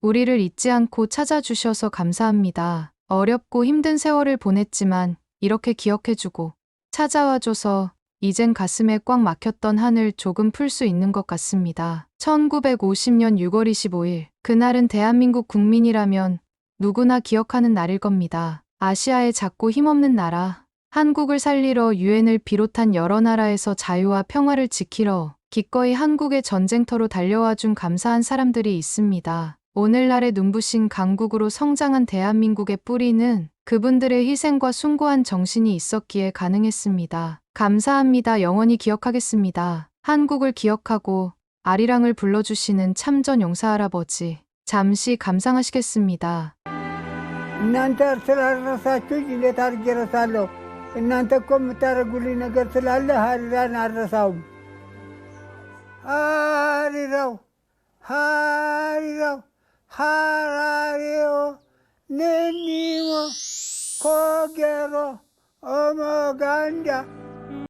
우리를 잊지 않고 찾아주셔서 감사합니다. 어렵고 힘든 세월을 보냈지만 이렇게 기억해주고 찾아와줘서 이젠 가슴에 꽉 막혔던 한을 조금 풀 수 있는 것 같습니다. 1950년 6월 25일, 그날은 대한민국 국민이라면 누구나 기억하는 날일 겁니다. 아시아의 작고 힘없는 나라, 한국을 살리러 유엔을 비롯한 여러 나라에서 자유와 평화를 지키러 기꺼이 한국의 전쟁터로 달려와 준 감사한 사람들이 있습니다. 오늘날의 눈부신 강국으로 성장한 대한민국의 뿌리는 그분들의 희생과 숭고한 정신이 있었기에 가능했습니다. 감사합니다. 영원히 기억하겠습니다. 한국을 기억하고 아리랑을 불러주시는 참전 용사 할아버지, 잠시 감상하시겠습니다. እናንተ ስላልረሳችሁኝ እንዴት አድርጌ እረሳለሁ? እናንተ እኮ የምታደርጉልኝ ነገር ስላለ ሀሪራን አልረሳውም። ሀሪራው ሀሪራው ሀራሪዮ 네니모 코게로 어머간다.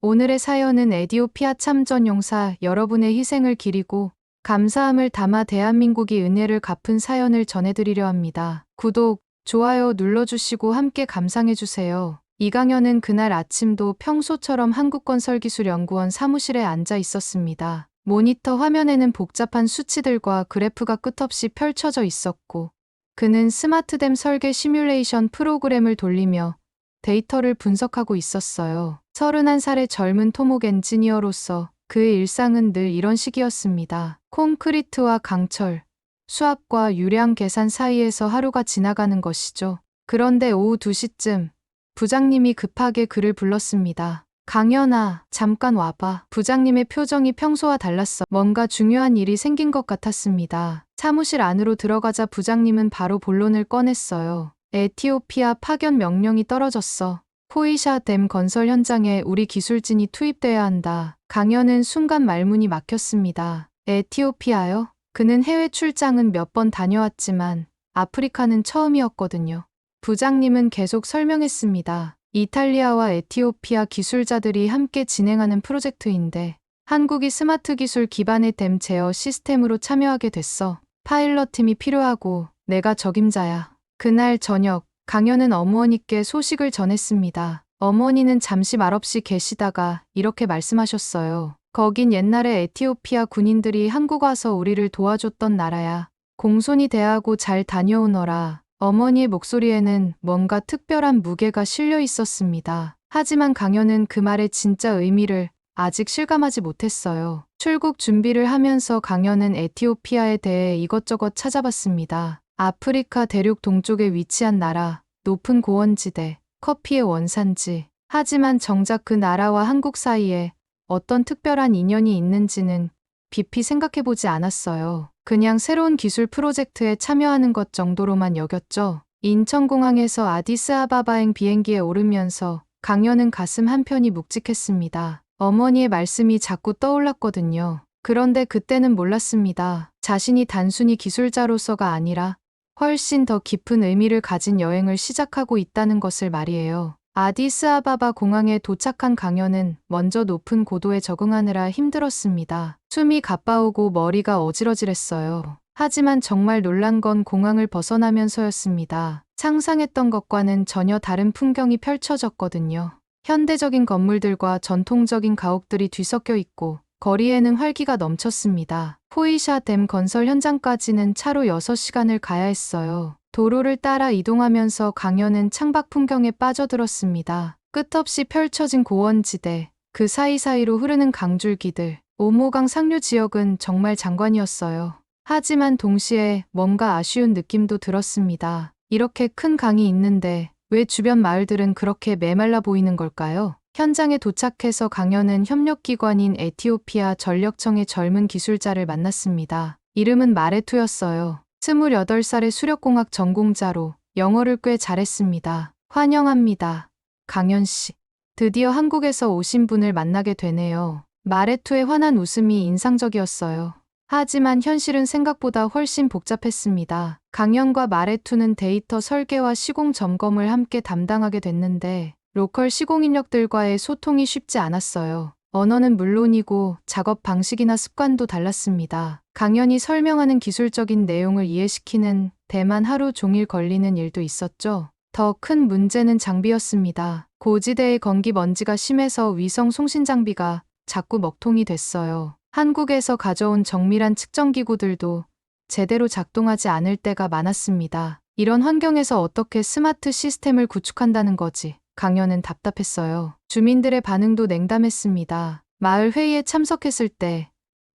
오늘의 사연은 에티오피아 참전 용사 여러분의 희생을 기리고 감사함을 담아 대한민국이 은혜를 갚은 사연을 전해드리려 합니다. 구독, 좋아요 눌러주시고 함께 감상해주세요. 이강현은 그날 아침도 평소처럼 한국건설기술연구원 사무실에 앉아 있었습니다. 모니터 화면에는 복잡한 수치들과 그래프가 끝없이 펼쳐져 있었고, 그는 스마트댐 설계 시뮬레이션 프로그램을 돌리며 데이터를 분석하고 있었어요. 31살의 젊은 토목 엔지니어로서 그의 일상은 늘 이런 식이었습니다. 콘크리트와 강철, 수압과 유량 계산 사이에서 하루가 지나가는 것이죠. 그런데 오후 2시쯤 부장님이 급하게 그를 불렀습니다. 강현아, 잠깐 와봐. 부장님의 표정이 평소와 달랐어. 뭔가 중요한 일이 생긴 것 같았습니다. 사무실 안으로 들어가자 부장님은 바로 본론을 꺼냈어요. 에티오피아 파견 명령이 떨어졌어. 포이샤 댐 건설 현장에 우리 기술진이 투입돼야 한다. 강현은 순간 말문이 막혔습니다. 에티오피아요? 그는 해외 출장은 몇 번 다녀왔지만 아프리카는 처음이었거든요. 부장님은 계속 설명했습니다. 이탈리아와 에티오피아 기술자들이 함께 진행하는 프로젝트인데 한국이 스마트 기술 기반의 댐 제어 시스템으로 참여하게 됐어. 파일럿 팀이 필요하고 내가 적임자야. 그날 저녁 강현은 어머니께 소식을 전했습니다. 어머니는 잠시 말없이 계시다가 이렇게 말씀하셨어요. 거긴 옛날에 에티오피아 군인들이 한국 와서 우리를 도와줬던 나라야. 공손히 대하고 잘 다녀오너라. 어머니의 목소리에는 뭔가 특별한 무게가 실려 있었습니다. 하지만 강현은 그 말의 진짜 의미를 아직 실감하지 못했어요. 출국 준비를 하면서 강현은 에티오피아에 대해 이것저것 찾아봤습니다. 아프리카 대륙 동쪽에 위치한 나라, 높은 고원지대, 커피의 원산지. 하지만 정작 그 나라와 한국 사이에 어떤 특별한 인연이 있는지는 깊이 생각해보지 않았어요. 그냥 새로운 기술 프로젝트에 참여하는 것 정도로만 여겼죠. 인천공항에서 아디스아바바행 비행기에 오르면서 강현은 가슴 한편이 묵직했습니다. 어머니의 말씀이 자꾸 떠올랐거든요. 그런데 그때는 몰랐습니다. 자신이 단순히 기술자로서가 아니라 훨씬 더 깊은 의미를 가진 여행을 시작하고 있다는 것을 말이에요. 아디스아바바 공항에 도착한 강현은 먼저 높은 고도에 적응하느라 힘들었습니다. 숨이 가빠오고 머리가 어지러질했어요. 하지만 정말 놀란 건 공항을 벗어나면서였습니다. 상상했던 것과는 전혀 다른 풍경이 펼쳐졌거든요. 현대적인 건물들과 전통적인 가옥들이 뒤섞여 있고 거리에는 활기가 넘쳤습니다. 포이샤 댐 건설 현장까지는 차로 6시간을 가야 했어요. 도로를 따라 이동하면서 강현은 창밖 풍경에 빠져들었습니다. 끝없이 펼쳐진 고원지대, 그 사이사이로 흐르는 강줄기들, 오모강 상류 지역은 정말 장관이었어요. 하지만 동시에 뭔가 아쉬운 느낌도 들었습니다. 이렇게 큰 강이 있는데 왜 주변 마을들은 그렇게 메말라 보이는 걸까요? 현장에 도착해서 강현은 협력기관인 에티오피아 전력청의 젊은 기술자를 만났습니다. 이름은 마레투였어요. 28살의 수력공학 전공자로 영어를 꽤 잘했습니다. 환영합니다. 강현 씨. 드디어 한국에서 오신 분을 만나게 되네요. 마레투의 환한 웃음이 인상적이었어요. 하지만 현실은 생각보다 훨씬 복잡했습니다. 강현과 마레투는 데이터 설계와 시공 점검을 함께 담당하게 됐는데 로컬 시공 인력들과의 소통이 쉽지 않았어요. 언어는 물론이고 작업 방식이나 습관도 달랐습니다. 강연이 설명하는 기술적인 내용을 이해시키는 데만 하루 종일 걸리는 일도 있었죠. 더 큰 문제는 장비였습니다. 고지대의 건기 먼지가 심해서 위성 송신 장비가 자꾸 먹통이 됐어요. 한국에서 가져온 정밀한 측정기구들도 제대로 작동하지 않을 때가 많았습니다. 이런 환경에서 어떻게 스마트 시스템을 구축한다는 거지? 강연은 답답했어요. 주민들의 반응도 냉담했습니다. 마을 회의에 참석했을 때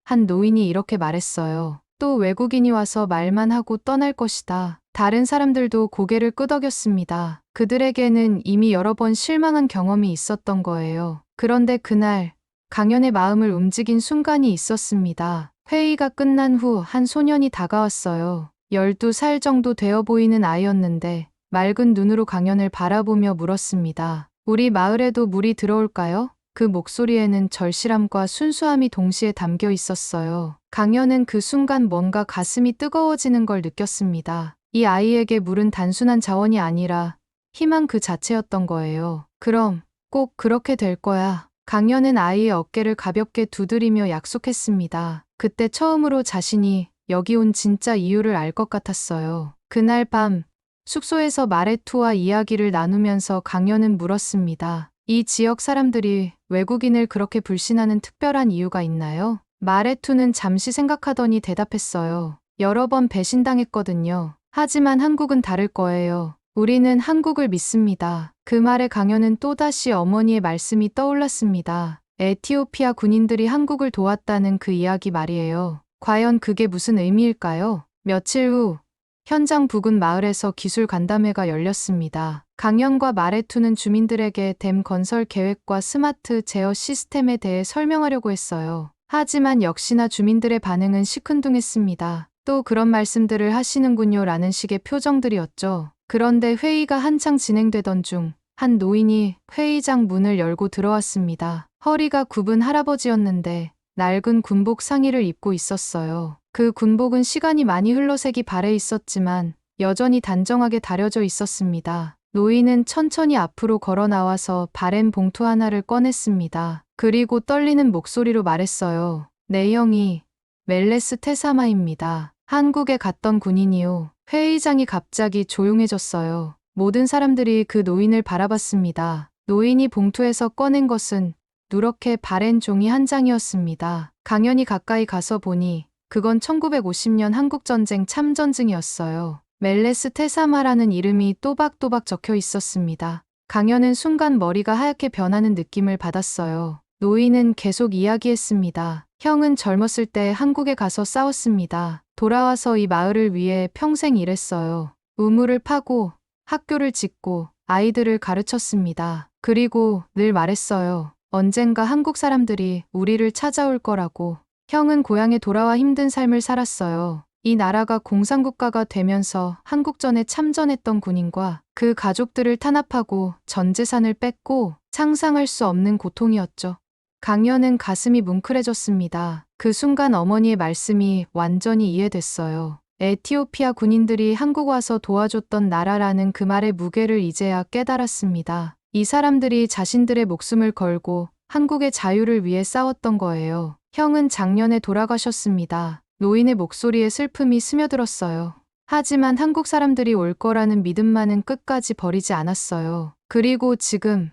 한 노인이 이렇게 말했어요. 또 외국인이 와서 말만 하고 떠날 것이다. 다른 사람들도 고개를 끄덕였습니다. 그들에게는 이미 여러 번 실망한 경험이 있었던 거예요. 그런데 그날 강연의 마음을 움직인 순간이 있었습니다. 회의가 끝난 후 한 소년이 다가왔어요. 12살 정도 되어 보이는 아이였는데 맑은 눈으로 강연을 바라보며 물었습니다. 우리 마을에도 물이 들어올까요? 그 목소리에는 절실함과 순수함이 동시에 담겨 있었어요. 강연은 그 순간 뭔가 가슴이 뜨거워지는 걸 느꼈습니다. 이 아이에게 물은 단순한 자원이 아니라 희망 그 자체였던 거예요. 그럼 꼭 그렇게 될 거야. 강연은 아이의 어깨를 가볍게 두드리며 약속했습니다. 그때 처음으로 자신이 여기 온 진짜 이유를 알 것 같았어요. 그날 밤 숙소에서 마레투와 이야기를 나누면서 강연은 물었습니다. 이 지역 사람들이 외국인을 그렇게 불신하는 특별한 이유가 있나요? 마레투는 잠시 생각하더니 대답했어요. 여러 번 배신당했거든요. 하지만 한국은 다를 거예요. 우리는 한국을 믿습니다. 그 말에 강연은 또다시 어머니의 말씀이 떠올랐습니다. 에티오피아 군인들이 한국을 도왔다는 그 이야기 말이에요. 과연 그게 무슨 의미일까요? 며칠 후 현장 부근 마을에서 기술 간담회가 열렸습니다. 강연과 마레투는 주민들에게 댐 건설 계획과 스마트 제어 시스템에 대해 설명하려고 했어요. 하지만 역시나 주민들의 반응은 시큰둥했습니다. 또 그런 말씀들을 하시는군요 라는 식의 표정들이었죠. 그런데 회의가 한창 진행되던 중 한 노인이 회의장 문을 열고 들어왔습니다. 허리가 굽은 할아버지였는데 낡은 군복 상의를 입고 있었어요. 그 군복은 시간이 많이 흘러 색이 발해 있었지만 여전히 단정하게 다려져 있었습니다. 노인은 천천히 앞으로 걸어 나와서 바램 봉투 하나를 꺼냈습니다. 그리고 떨리는 목소리로 말했어요. 네 형이 멜레스 테사마입니다. 한국에 갔던 군인이요. 회의장이 갑자기 조용해졌어요. 모든 사람들이 그 노인을 바라봤습니다. 노인이 봉투에서 꺼낸 것은 누렇게 바랜 종이 한 장이었습니다. 강연이 가까이 가서 보니 그건 1950년 한국전쟁 참전증이었어요. 멜레스 테사마라는 이름이 또박또박 적혀 있었습니다. 강연은 순간 머리가 하얗게 변하는 느낌을 받았어요. 노인은 계속 이야기했습니다. 형은 젊었을 때 한국에 가서 싸웠습니다. 돌아와서 이 마을을 위해 평생 일했어요. 우물을 파고 학교를 짓고 아이들을 가르쳤습니다. 그리고 늘 말했어요. 언젠가 한국 사람들이 우리를 찾아올 거라고. 형은 고향에 돌아와 힘든 삶을 살았어요. 이 나라가 공산국가가 되면서 한국전에 참전했던 군인과 그 가족들을 탄압하고 전 재산을 뺏고 상상할 수 없는 고통이었죠. 강연은 가슴이 뭉클해졌습니다. 그 순간 어머니의 말씀이 완전히 이해됐어요. 에티오피아 군인들이 한국 와서 도와줬던 나라라는 그 말의 무게를 이제야 깨달았습니다. 이 사람들이 자신들의 목숨을 걸고 한국의 자유를 위해 싸웠던 거예요. 형은 작년에 돌아가셨습니다. 노인의 목소리에 슬픔이 스며들었어요. 하지만 한국 사람들이 올 거라는 믿음만은 끝까지 버리지 않았어요. 그리고 지금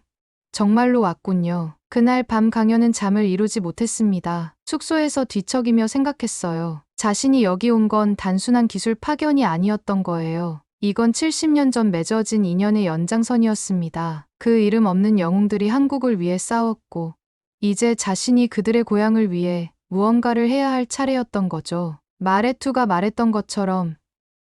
정말로 왔군요. 그날 밤 강연은 잠을 이루지 못했습니다. 숙소에서 뒤척이며 생각했어요. 자신이 여기 온 건 단순한 기술 파견이 아니었던 거예요. 이건 70년 전 맺어진 인연의 연장선이었습니다. 그 이름 없는 영웅들이 한국을 위해 싸웠고 이제 자신이 그들의 고향을 위해 무언가를 해야 할 차례였던 거죠. 마레투가 말했던 것처럼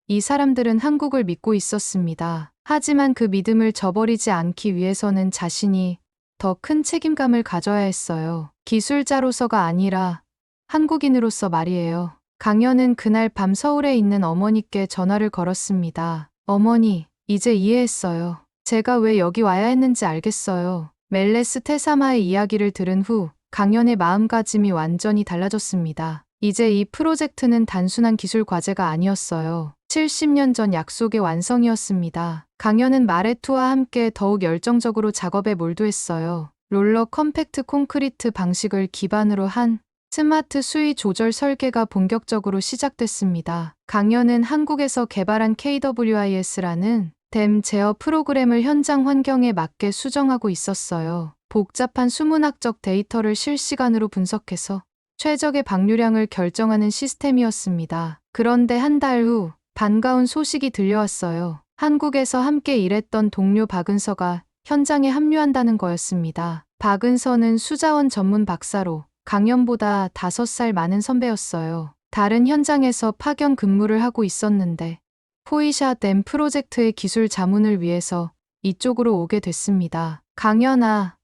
이 사람들은 한국을 믿고 있었습니다. 하지만 그 믿음을 저버리지 않기 위해서는 자신이 더 큰 책임감을 가져야 했어요. 기술자로서가 아니라 한국인으로서 말이에요. 강연은 그날 밤 서울에 있는 어머니께 전화를 걸었습니다. 어머니, 이제 이해했어요. 제가 왜 여기 와야 했는지 알겠어요. 멜레스 테사마의 이야기를 들은 후 강연의 마음가짐이 완전히 달라졌습니다. 이제 이 프로젝트는 단순한 기술 과제가 아니었어요. 70년 전 약속의 완성이었습니다. 강연은 마레투와 함께 더욱 열정적으로 작업에 몰두했어요. 롤러 컴팩트 콘크리트 방식을 기반으로 한 스마트 수위 조절 설계가 본격적으로 시작됐습니다. 강연은 한국에서 개발한 KWIS라는 댐 제어 프로그램을 현장 환경에 맞게 수정하고 있었어요. 복잡한 수문학적 데이터를 실시간으로 분석해서 최적의 방류량을 결정하는 시스템이었습니다. 그런데 한 달 후 반가운 소식이 들려왔어요. 한국에서 함께 일했던 동료 박은서가 현장에 합류한다는 거였습니다. 박은서는 수자원 전문 박사로 강연보다 5살 많은 선배였어요. 다른 현장에서 파견 근무를 하고 있었는데 포이샤 댐 프로젝트의 기술 자문을 위해서 이쪽으로 오게 됐습니다. 강연아,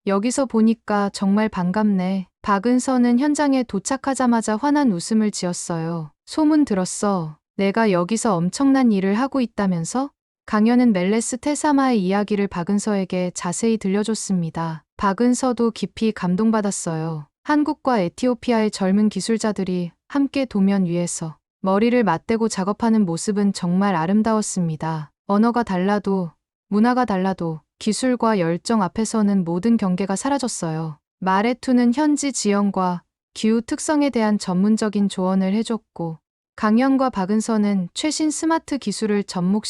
여기서 보니까 정말 반갑네. 박은서는 현장에 도착하자마자 환한 웃음을 지었어요. 소문 들었어. 내가 여기서 엄청난 일을 하고 있다면서? 강연은 멜레스 테사마의 이야기를 박은서에게 자세히 들려줬습니다. 박은서도 깊이 감동받았어요. 한국과 에티오피아의 젊은 기술자들이 함께 도면 위에서 머리를 맞대고 작업하는 모습은 정말 아름다웠습니다. 언어가 달라도, 문화가 달라도 기술과 열정 앞에서는 모든 경계가 사라졌어요. 마레투는 현지 지형과 기후 특성에 대한 전문적인 조언을 해줬고, 강연과 박은서는 최신 스마트 기술을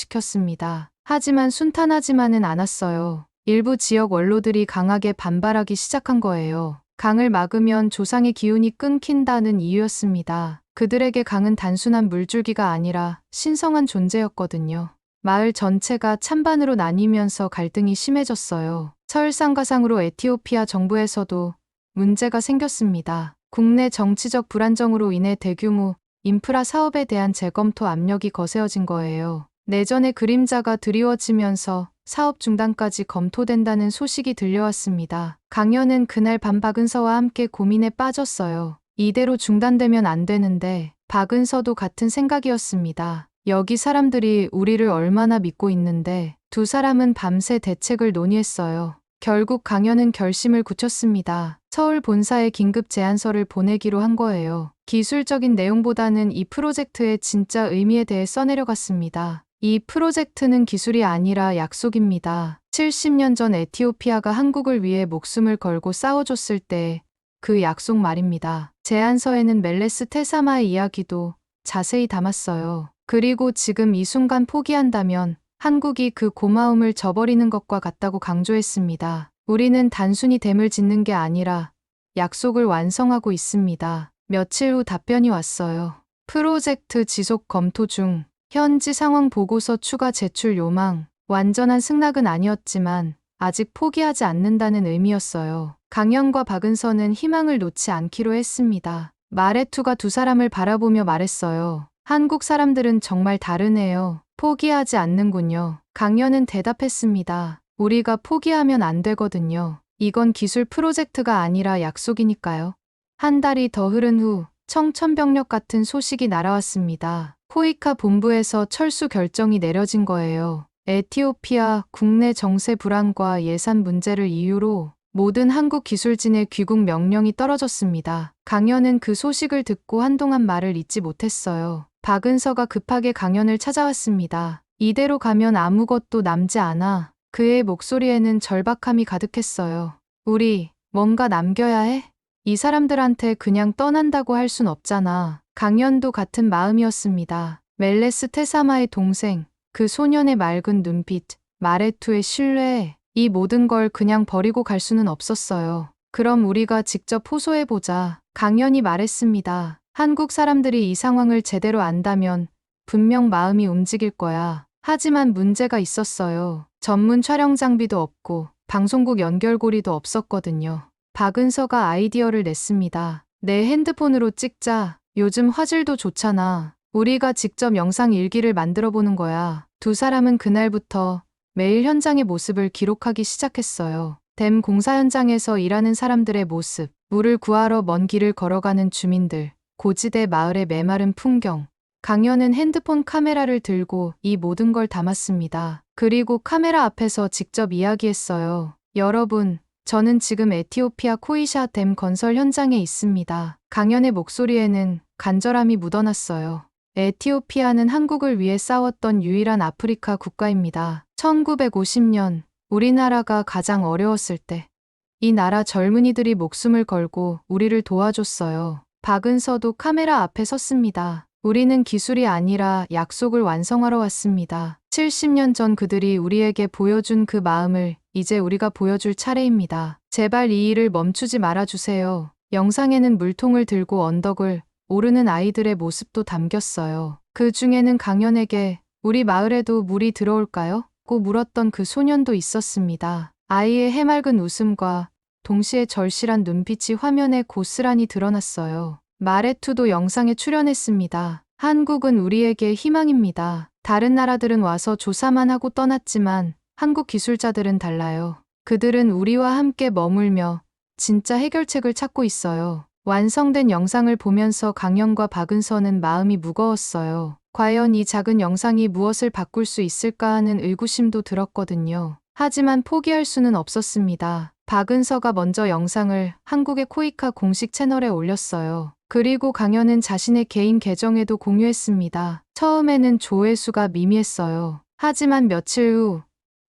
접목시켰습니다. 하지만 순탄하지만은 않았어요. 일부 지역 원로들이 강하게 반발하기 시작한 거예요. 강을 막으면 조상의 기운이 끊긴다는 이유였습니다. 그들에게 강은 단순한 물줄기가 아니라 신성한 존재였거든요. 마을 전체가 찬반으로 나뉘면서 갈등이 심해졌어요. 설상가상으로 에티오피아 정부에서도 문제가 생겼습니다. 국내 정치적 불안정으로 인해 대규모 인프라 사업에 대한 재검토 압력이 거세어진 거예요. 내전의 그림자가 드리워지면서 사업 중단까지 검토된다는 소식이 들려왔습니다. 강연은 그날 밤 박은서와 함께 고민에 빠졌어요. 이대로 중단되면 안 되는데 박은서도 같은 생각이었습니다. 여기 사람들이 우리를 얼마나 믿고 있는데. 두 사람은 밤새 대책을 논의했어요. 결국 강연은 결심을 굳혔습니다. 서울 본사에 긴급 제안서를 보내기로 한 거예요. 기술적인 내용보다는 이 프로젝트의 진짜 의미에 대해 써내려갔습니다. 이 프로젝트는 기술이 아니라 약속입니다. 70년 전 에티오피아가 한국을 위해 목숨을 걸고 싸워줬을 때 그 약속 말입니다. 제안서에는 멜레스 테사마의 이야기도 자세히 담았어요. 그리고 지금 이 순간 포기한다면 한국이 그 고마움을 저버리는 것과 같다고 강조했습니다. 우리는 단순히 댐을 짓는 게 아니라 약속을 완성하고 있습니다. 며칠 후 답변이 왔어요. 프로젝트 지속 검토 중, 현지 상황 보고서 추가 제출 요망. 완전한 승낙은 아니었지만 아직 포기하지 않는다는 의미였어요. 강연과 박은서는 희망을 놓지 않기로 했습니다. 마레투가 두 사람을 바라보며 말했어요. 한국 사람들은 정말 다르네요. 포기하지 않는군요. 강연은 대답했습니다. 우리가 포기하면 안 되거든요. 이건 기술 프로젝트가 아니라 약속이니까요. 한 달이 더 흐른 후 청천벽력 같은 소식이 날아왔습니다. 코이카 본부에서 철수 결정이 내려진 거예요. 에티오피아 국내 정세 불안과 예산 문제를 이유로 모든 한국 기술진의 귀국 명령이 떨어졌습니다. 강연은 그 소식을 듣고 한동안 말을 잇지 못했어요. 박은서가 급하게 강연을 찾아왔습니다. 이대로 가면 아무것도 남지 않아. 그의 목소리에는 절박함이 가득했어요. 우리 뭔가 남겨야 해? 이 사람들한테 그냥 떠난다고 할 순 없잖아. 강연도 같은 마음이었습니다. 멜레스 테사마의 동생, 그 소년의 맑은 눈빛, 마레투의 신뢰, 이 모든 걸 그냥 버리고 갈 수는 없었어요. 그럼 우리가 직접 호소해보자. 강연이 말했습니다. 한국 사람들이 이 상황을 제대로 안다면 분명 마음이 움직일 거야. 하지만 문제가 있었어요. 전문 촬영 장비도 없고 방송국 연결고리도 없었거든요. 박은서가 아이디어를 냈습니다. 내 핸드폰으로 찍자. 요즘 화질도 좋잖아. 우리가 직접 영상 일기를 만들어 보는 거야. 두 사람은 그날부터 매일 현장의 모습을 기록하기 시작했어요. 댐 공사 현장에서 일하는 사람들의 모습, 물을 구하러 먼 길을 걸어가는 주민들, 고지대 마을의 메마른 풍경. 강연은 핸드폰 카메라를 들고 이 모든 걸 담았습니다. 그리고 카메라 앞에서 직접 이야기했어요. 여러분, 저는 지금 에티오피아 코이샤 댐 건설 현장에 있습니다. 강연의 목소리에는 간절함이 묻어났어요. 에티오피아는 한국을 위해 싸웠던 유일한 아프리카 국가입니다. 1950년 우리나라가 가장 어려웠을 때 이 나라 젊은이들이 목숨을 걸고 우리를 도와줬어요. 박은서도 카메라 앞에 섰습니다. 우리는 기술이 아니라 약속을 완성하러 왔습니다. 70년 전 그들이 우리에게 보여준 그 마음을 이제 우리가 보여줄 차례입니다. 제발 이 일을 멈추지 말아주세요. 영상에는 물통을 들고 언덕을 오르는 아이들의 모습도 담겼어요. 그 중에는 강연에게 우리 마을에도 물이 들어올까요? 고 물었던 그 소년도 있었습니다. 아이의 해맑은 웃음과 동시에 절실한 눈빛이 화면에 고스란히 드러났어요. 마레투도 영상에 출연했습니다. 한국은 우리에게 희망입니다. 다른 나라들은 와서 조사만 하고 떠났지만 한국 기술자들은 달라요. 그들은 우리와 함께 머물며 진짜 해결책을 찾고 있어요. 완성된 영상을 보면서 강연과 박은서는 마음이 무거웠어요. 과연 이 작은 영상이 무엇을 바꿀 수 있을까 하는 의구심도 들었거든요. 하지만 포기할 수는 없었습니다. 박은서가 먼저 영상을 한국의 코이카 공식 채널에 올렸어요. 그리고 강연은 자신의 개인 계정에도 공유했습니다. 처음에는 조회수가 미미했어요. 하지만 며칠 후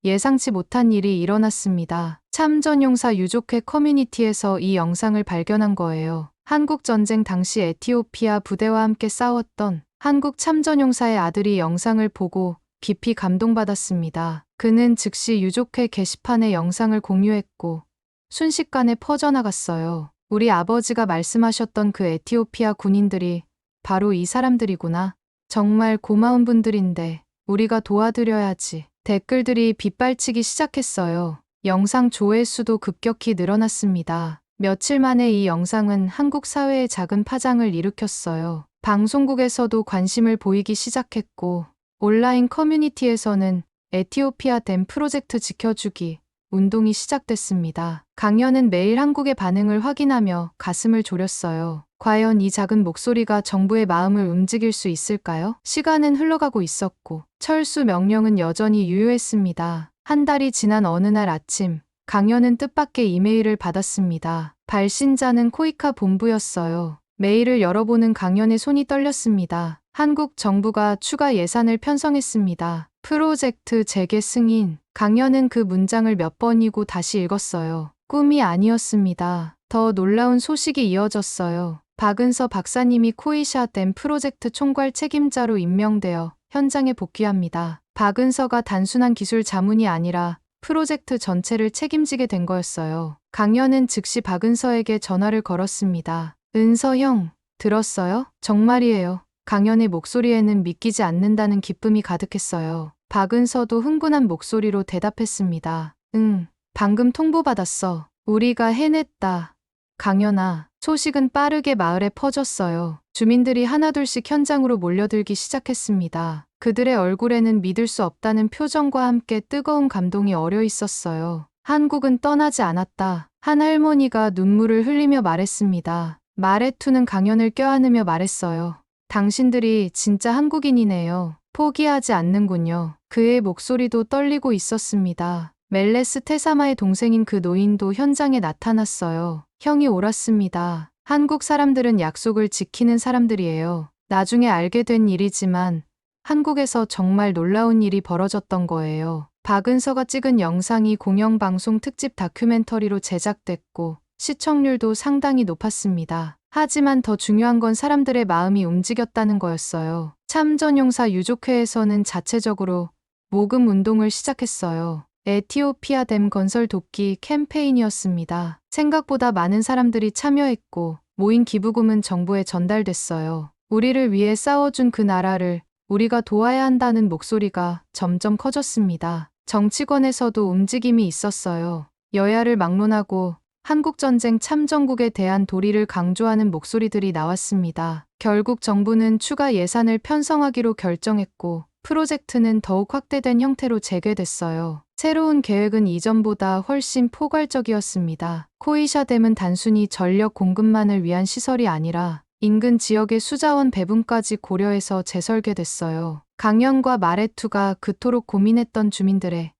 예상치 못한 일이 일어났습니다. 참전용사 유족회 커뮤니티에서 이 영상을 발견한 거예요. 한국전쟁 당시 에티오피아 부대와 함께 싸웠던 한국 참전용사의 아들이 영상을 보고 깊이 감동받았습니다. 그는 즉시 유족회 게시판에 영상을 공유했고 순식간에 퍼져나갔어요. 우리 아버지가 말씀하셨던 그 에티오피아 군인들이 바로 이 사람들이구나. 정말 고마운 분들인데 우리가 도와드려야지. 댓글들이 빗발치기 시작했어요. 영상 조회수도 급격히 늘어났습니다. 며칠 만에 이 영상은 한국 사회에 작은 파장을 일으켰어요. 방송국에서도 관심을 보이기 시작했고 온라인 커뮤니티에서는 에티오피아 댐 프로젝트 지켜주기 운동이 시작됐습니다. 강연은 매일 한국의 반응을 확인하며 가슴을 졸였어요. 과연 이 작은 목소리가 정부의 마음을 움직일 수 있을까요? 시간은 흘러가고 있었고 철수 명령은 여전히 유효했습니다. 한 달이 지난 어느 날 아침 강연은 뜻밖의 이메일을 받았습니다. 발신자는 코이카 본부였어요. 메일을 열어보는 강연의 손이 떨렸습니다. 한국 정부가 추가 예산을 편성했습니다. 프로젝트 재개 승인. 강연은 그 문장을 몇 번이고 다시 읽었어요. 꿈이 아니었습니다. 더 놀라운 소식이 이어졌어요. 박은서 박사님이 코이샤 댐 프로젝트 총괄 책임자로 임명되어 현장에 복귀합니다. 박은서가 단순한 기술 자문이 아니라 프로젝트 전체를 책임지게 된 거였어요. 강연은 즉시 박은서에게 전화를 걸었습니다. 은서 형, 들었어요? 정말이에요. 강연의 목소리에는 믿기지 않는다는 기쁨이 가득했어요. 박은서도 흥분한 목소리로 대답했습니다. 응, 방금 통보받았어. 우리가 해냈다. 강연아, 소식은 빠르게 마을에 퍼졌어요. 주민들이 하나둘씩 현장으로 몰려들기 시작했습니다. 그들의 얼굴에는 믿을 수 없다는 표정과 함께 뜨거운 감동이 어려 있었어요. 한국은 떠나지 않았다. 한 할머니가 눈물을 흘리며 말했습니다. 마레투는 강연을 껴안으며 말했어요. 당신들이 진짜 한국인이네요. 포기하지 않는군요. 그의 목소리도 떨리고 있었습니다. 멜레스 테사마의 동생인 그 노인도 현장에 나타났어요. 형이 옳았습니다. 한국 사람들은 약속을 지키는 사람들이에요. 나중에 알게 된 일이지만 한국에서 정말 놀라운 일이 벌어졌던 거예요. 박은서가 찍은 영상이 공영방송 특집 다큐멘터리로 제작됐고 시청률도 상당히 높았습니다. 하지만 더 중요한 건 사람들의 마음이 움직였다는 거였어요. 참전용사 유족회에서는 자체적으로 모금 운동을 시작했어요. 에티오피아 댐 건설 돕기 캠페인이었습니다. 생각보다 많은 사람들이 참여했고 모인 기부금은 정부에 전달됐어요. 우리를 위해 싸워준 그 나라를 우리가 도와야 한다는 목소리가 점점 커졌습니다. 정치권에서도 움직임이 있었어요. 여야를 막론하고 한국전쟁 참전국에 대한 도리를 강조하는 목소리들이 나왔습니다. 결국 정부는 추가 예산을 편성하기로 결정했고 프로젝트는 더욱 확대된 형태로 재개됐어요. 새로운 계획은 이전보다 훨씬 포괄적이었습니다. 코이샤 댐은 단순히 전력 공급만을 위한 시설이 아니라 인근 지역의 수자원 배분까지 고려해서 재설계됐어요. 강연과 마레투가 그토록 고민했던 주민들의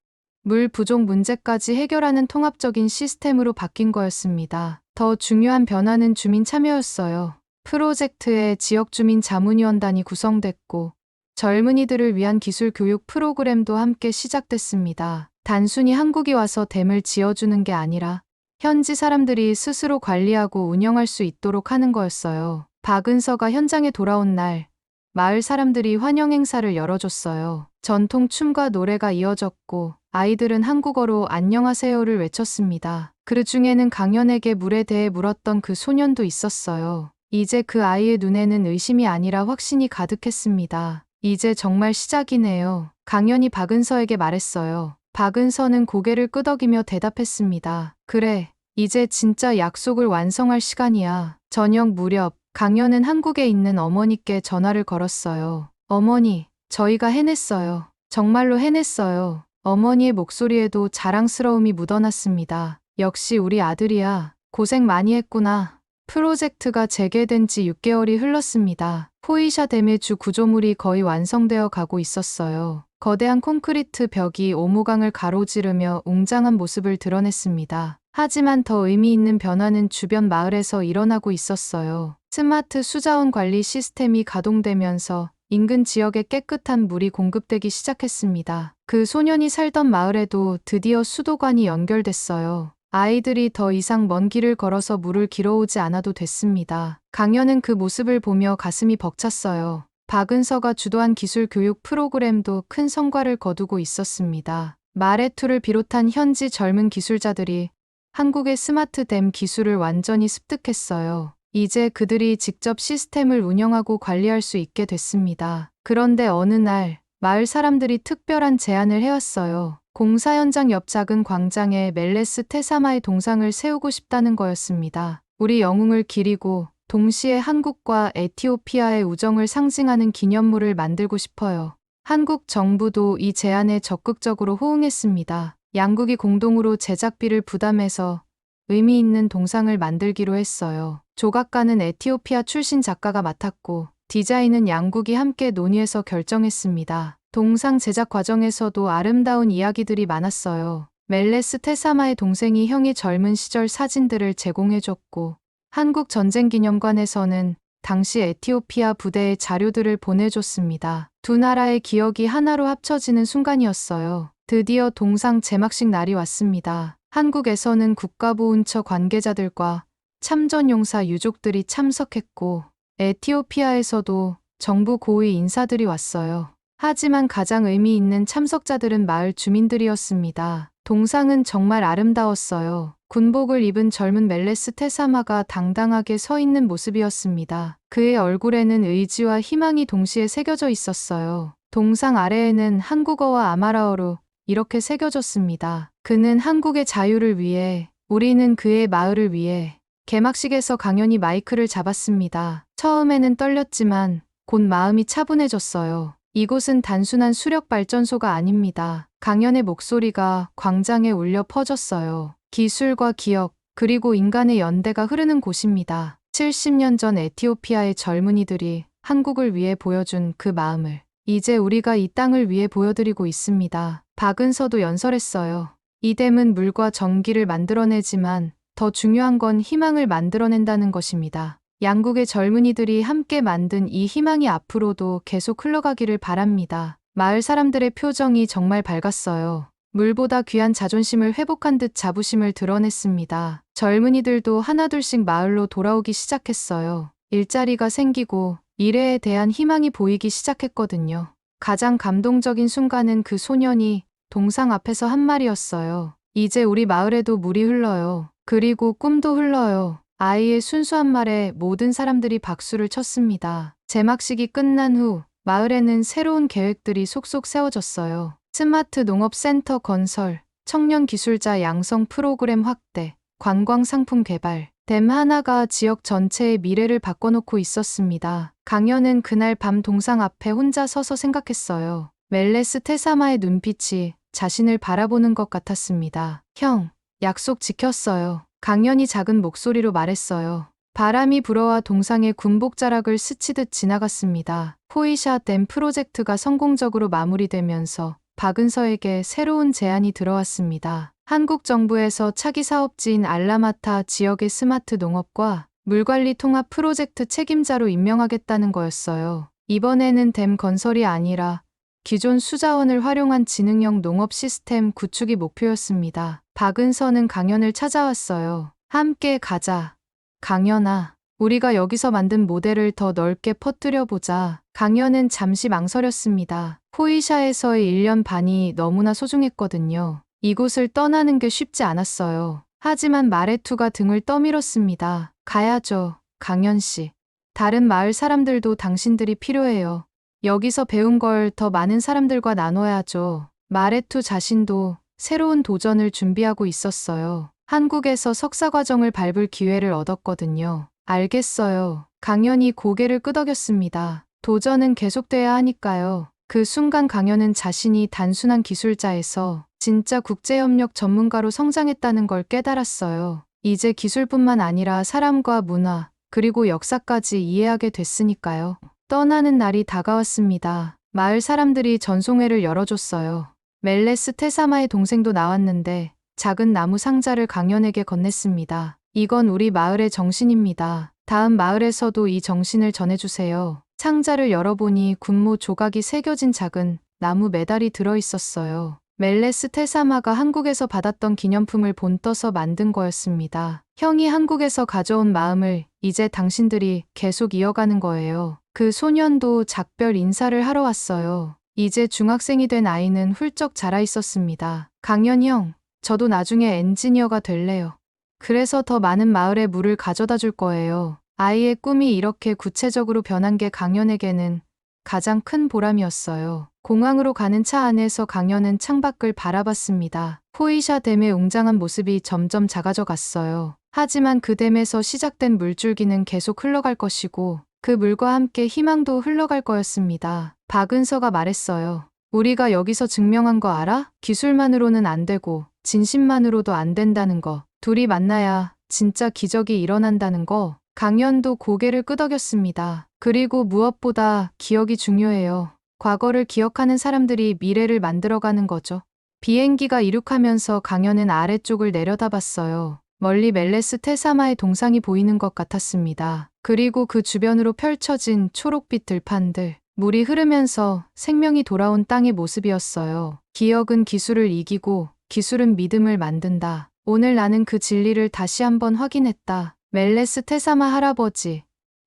물 부족 문제까지 해결하는 통합적인 시스템으로 바뀐 거였습니다. 더 중요한 변화는 주민 참여였어요. 프로젝트에 지역 주민 자문위원단이 구성됐고 젊은이들을 위한 기술 교육 프로그램도 함께 시작됐습니다. 단순히 한국이 와서 댐을 지어주는 게 아니라 현지 사람들이 스스로 관리하고 운영할 수 있도록 하는 거였어요. 박은서가 현장에 돌아온 날, 마을 사람들이 환영 행사를 열어줬어요. 전통 춤과 노래가 이어졌고 아이들은 한국어로 안녕하세요를 외쳤습니다. 그 중에는 강연에게 물에 대해 물었던 그 소년도 있었어요. 이제 그 아이의 눈에는 의심이 아니라 확신이 가득했습니다. 이제 정말 시작이네요. 강연이 박은서에게 말했어요. 박은서는 고개를 끄덕이며 대답했습니다. 그래, 이제 진짜 약속을 완성할 시간이야. 저녁 무렵 강연은 한국에 있는 어머니께 전화를 걸었어요. 어머니, 저희가 해냈어요. 정말로 해냈어요. 어머니의 목소리에도 자랑스러움이 묻어났습니다. 역시 우리 아들이야. 고생 많이 했구나. 프로젝트가 재개된 지 6개월이 흘렀습니다. 포이샤 댐의 주 구조물이 거의 완성되어 가고 있었어요. 거대한 콘크리트 벽이 오모강을 가로지르며 웅장한 모습을 드러냈습니다. 하지만 더 의미 있는 변화는 주변 마을에서 일어나고 있었어요. 스마트 수자원 관리 시스템이 가동되면서 인근 지역에 깨끗한 물이 공급되기 시작했습니다. 그 소년이 살던 마을에도 드디어 수도관이 연결됐어요. 아이들이 더 이상 먼 길을 걸어서 물을 길어오지 않아도 됐습니다. 강연은 그 모습을 보며 가슴이 벅찼어요. 박은서가 주도한 기술 교육 프로그램도 큰 성과를 거두고 있었습니다. 마레투를 비롯한 현지 젊은 기술자들이 한국의 스마트댐 기술을 완전히 습득했어요. 이제 그들이 직접 시스템을 운영하고 관리할 수 있게 됐습니다. 그런데 어느 날 마을 사람들이 특별한 제안을 해왔어요. 공사 현장 옆 작은 광장에 멜레스 테사마의 동상을 세우고 싶다는 거였습니다. 우리 영웅을 기리고 동시에 한국과 에티오피아의 우정을 상징하는 기념물을 만들고 싶어요. 한국 정부도 이 제안에 적극적으로 호응했습니다. 양국이 공동으로 제작비를 부담해서 의미 있는 동상을 만들기로 했어요. 조각가는 에티오피아 출신 작가가 맡았고 디자인은 양국이 함께 논의해서 결정했습니다. 동상 제작 과정에서도 아름다운 이야기들이 많았어요. 멜레스 테사마의 동생이 형이 젊은 시절 사진들을 제공해줬고 한국전쟁기념관에서는 당시 에티오피아 부대의 자료들을 보내줬습니다. 두 나라의 기억이 하나로 합쳐지는 순간이었어요. 드디어 동상 제막식 날이 왔습니다. 한국에서는 국가보훈처 관계자들과 참전용사 유족들이 참석했고 에티오피아에서도 정부 고위 인사들이 왔어요. 하지만 가장 의미 있는 참석자들은 마을 주민들이었습니다. 동상은 정말 아름다웠어요. 군복을 입은 젊은 멜레스 테사마가 당당하게 서 있는 모습이었습니다. 그의 얼굴에는 의지와 희망이 동시에 새겨져 있었어요. 동상 아래에는 한국어와 아마라어로 이렇게 새겨졌습니다. 그는 한국의 자유를 위해, 우리는 그의 마을을 위해. 개막식에서 강연이 마이크를 잡았습니다. 처음에는 떨렸지만 곧 마음이 차분해졌어요. 이곳은 단순한 수력 발전소가 아닙니다. 강연의 목소리가 광장에 울려 퍼졌어요. 기술과 기억, 그리고 인간의 연대가 흐르는 곳입니다. 70년 전 에티오피아의 젊은이들이 한국을 위해 보여준 그 마음을 이제 우리가 이 땅을 위해 보여드리고 있습니다. 박은서도 연설했어요. 이 댐은 물과 전기를 만들어내지만 더 중요한 건 희망을 만들어낸다는 것입니다. 양국의 젊은이들이 함께 만든 이 희망이 앞으로도 계속 흘러가기를 바랍니다. 마을 사람들의 표정이 정말 밝았어요. 물보다 귀한 자존심을 회복한 듯 자부심을 드러냈습니다. 젊은이들도 하나둘씩 마을로 돌아오기 시작했어요. 일자리가 생기고 미래에 대한 희망이 보이기 시작했거든요. 가장 감동적인 순간은 그 소년이 동상 앞에서 한 말이었어요. 이제 우리 마을에도 물이 흘러요. 그리고 꿈도 흘러요. 아이의 순수한 말에 모든 사람들이 박수를 쳤습니다. 제막식이 끝난 후 마을에는 새로운 계획들이 속속 세워졌어요. 스마트 농업센터 건설, 청년 기술자 양성 프로그램 확대, 관광 상품 개발. 댐 하나가 지역 전체의 미래를 바꿔놓고 있었습니다. 강연은 그날 밤 동상 앞에 혼자 서서 생각했어요. 멜레스 테사마의 눈빛이 자신을 바라보는 것 같았습니다. 형, 약속 지켰어요. 강연이 작은 목소리로 말했어요. 바람이 불어와 동상의 군복 자락을 스치듯 지나갔습니다. 포이샤 댐 프로젝트가 성공적으로 마무리되면서 박은서에게 새로운 제안이 들어왔습니다. 한국 정부에서 차기 사업지인 알라마타 지역의 스마트 농업과 물관리 통합 프로젝트 책임자로 임명하겠다는 거였어요. 이번에는 댐 건설이 아니라 기존 수자원을 활용한 지능형 농업 시스템 구축이 목표였습니다. 박은서는 강연을 찾아왔어요. 함께 가자. 강연아, 우리가 여기서 만든 모델을 더 넓게 퍼뜨려 보자. 강연은 잠시 망설였습니다. 포이샤에서의 1년 반이 너무나 소중했거든요. 이곳을 떠나는 게 쉽지 않았어요. 하지만 마레투가 등을 떠밀었습니다. 가야죠, 강연 씨. 다른 마을 사람들도 당신들이 필요해요. 여기서 배운 걸 더 많은 사람들과 나눠야죠. 마레투 자신도 새로운 도전을 준비하고 있었어요. 한국에서 석사 과정을 밟을 기회를 얻었거든요. 알겠어요. 강연이 고개를 끄덕였습니다. 도전은 계속돼야 하니까요. 그 순간 강연은 자신이 단순한 기술자에서 진짜 국제협력 전문가로 성장했다는 걸 깨달았어요. 이제 기술뿐만 아니라 사람과 문화, 그리고 역사까지 이해하게 됐으니까요. 떠나는 날이 다가왔습니다. 마을 사람들이 전송회를 열어줬어요. 멜레스 테사마의 동생도 나왔는데 작은 나무 상자를 강연에게 건넸습니다. 이건 우리 마을의 정신입니다. 다음 마을에서도 이 정신을 전해주세요. 상자를 열어보니 군무 조각이 새겨진 작은 나무 메달이 들어있었어요. 멜레스 테사마가 한국에서 받았던 기념품을 본떠서 만든 거였습니다. 형이 한국에서 가져온 마음을 이제 당신들이 계속 이어가는 거예요. 그 소년도 작별 인사를 하러 왔어요. 이제 중학생이 된 아이는 훌쩍 자라 있었습니다. 강연 형, 저도 나중에 엔지니어가 될래요. 그래서 더 많은 마을에 물을 가져다 줄 거예요. 아이의 꿈이 이렇게 구체적으로 변한 게 강연에게는 가장 큰 보람이었어요. 공항으로 가는 차 안에서 강연은 창밖을 바라봤습니다. 포이샤 댐의 웅장한 모습이 점점 작아져 갔어요. 하지만 그 댐에서 시작된 물줄기는 계속 흘러갈 것이고 그 물과 함께 희망도 흘러갈 거였습니다. 박은서가 말했어요. 우리가 여기서 증명한 거 알아? 기술만으로는 안 되고 진심만으로도 안 된다는 거. 둘이 만나야 진짜 기적이 일어난다는 거. 강연도 고개를 끄덕였습니다. 그리고 무엇보다 기억이 중요해요. 과거를 기억하는 사람들이 미래를 만들어가는 거죠. 비행기가 이륙하면서 강연은 아래쪽을 내려다봤어요. 멀리 멜레스 테사마의 동상이 보이는 것 같았습니다. 그리고 그 주변으로 펼쳐진 초록빛 들판들. 물이 흐르면서 생명이 돌아온 땅의 모습이었어요. 기억은 기술을 이기고 기술은 믿음을 만든다. 오늘 나는 그 진리를 다시 한번 확인했다. 멜레스 테사마 할아버지,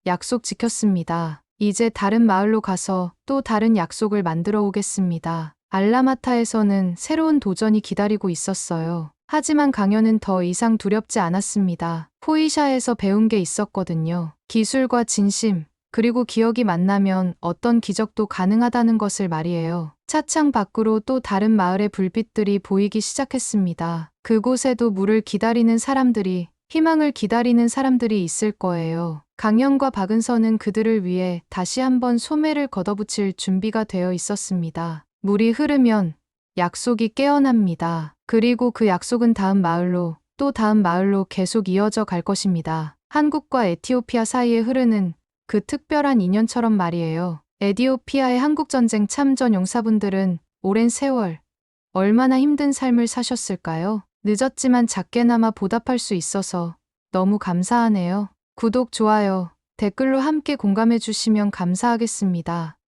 약속 지켰습니다. 이제 다른 마을로 가서 또 다른 약속을 만들어 오겠습니다. 알라마타에서는 새로운 도전이 기다리고 있었어요. 하지만 강연은 더 이상 두렵지 않았습니다. 포이샤에서 배운 게 있었거든요. 기술과 진심, 그리고 기억이 만나면 어떤 기적도 가능하다는 것을 말이에요. 차창 밖으로 또 다른 마을의 불빛들이 보이기 시작했습니다. 그곳에도 물을 기다리는 사람들이, 희망을 기다리는 사람들이 있을 거예요. 강연과 박은서는 그들을 위해 다시 한번 소매를 걷어붙일 준비가 되어 있었습니다. 물이 흐르면 약속이 깨어납니다. 그리고 그 약속은 다음 마을로, 또 다음 마을로 계속 이어져 갈 것입니다. 한국과 에티오피아 사이에 흐르는 그 특별한 인연처럼 말이에요. 에티오피아의 한국전쟁 참전 용사분들은 오랜 세월, 얼마나 힘든 삶을 사셨을까요? 늦었지만 작게나마 보답할 수 있어서 너무 감사하네요. 구독, 좋아요, 댓글로 함께 공감해 주시면 감사하겠습니다.